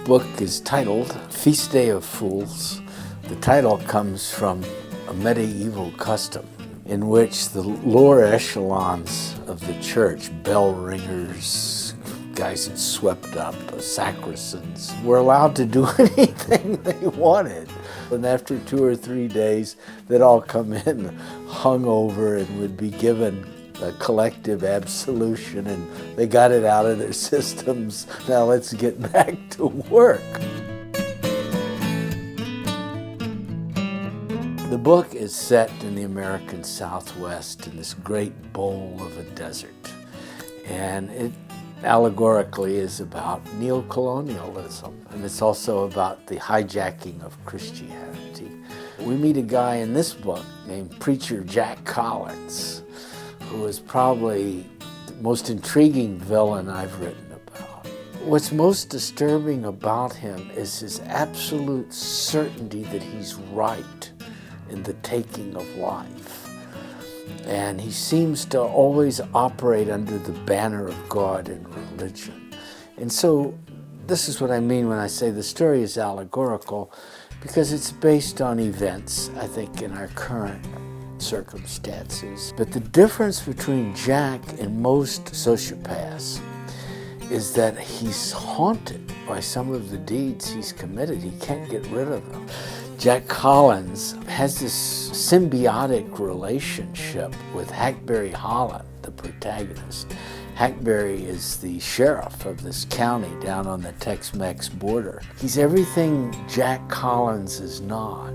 book is titled Feast Day of Fools. The title comes from a medieval custom in which the lower echelons of the church, bell ringers, guys that swept up, sacristans, were allowed to do anything they wanted. And after 2 or 3 days, they'd all come in hungover and would be given a collective absolution, and they got it out of their systems. Now let's get back to work. The book is set in the American Southwest in this great bowl of a desert. And it allegorically is about neocolonialism, and it's also about the hijacking of Christianity. We meet a guy in this book named Preacher Jack Collins, who is probably the most intriguing villain I've written about. What's most disturbing about him is his absolute certainty that he's right in the taking of life. And he seems to always operate under the banner of God and religion. And so this is what I mean when I say the story is allegorical, because it's based on events, I think, in our current circumstances. But the difference between Jack and most sociopaths is that he's haunted by some of the deeds he's committed. He can't get rid of them. Jack Collins has this symbiotic relationship with Hackberry Holland, the protagonist. Hackberry is the sheriff of this county down on the Tex-Mex border. He's everything Jack Collins is not.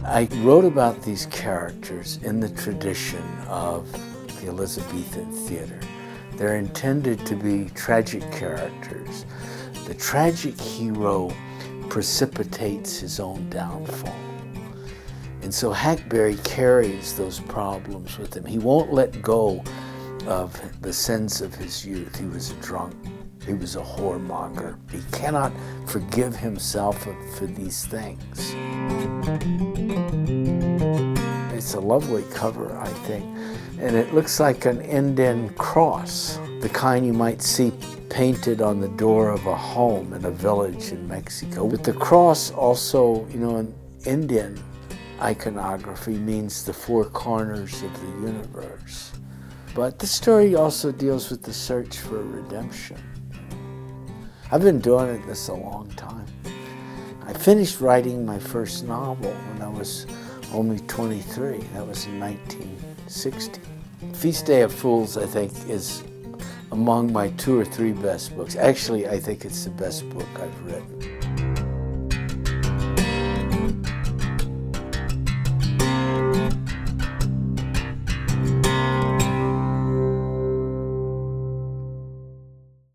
I wrote about these characters in the tradition of the Elizabethan theater. They're intended to be tragic characters. The tragic hero precipitates his own downfall. And so Hackberry carries those problems with him. He won't let go of the sins of his youth. He was a drunk. He was a whoremonger. He cannot forgive himself for these things. It's a lovely cover, I think, and it looks like an Indian cross, the kind you might see painted on the door of a home in a village in Mexico. But the cross also, in Indian iconography, means the four corners of the universe. But the story also deals with the search for redemption. I've been doing this a long time. I finished writing my first novel when I was only 23. That was in 1960. Feast Day of Fools, I think, is among my 2 or 3 best books. Actually, I think it's the best book I've written.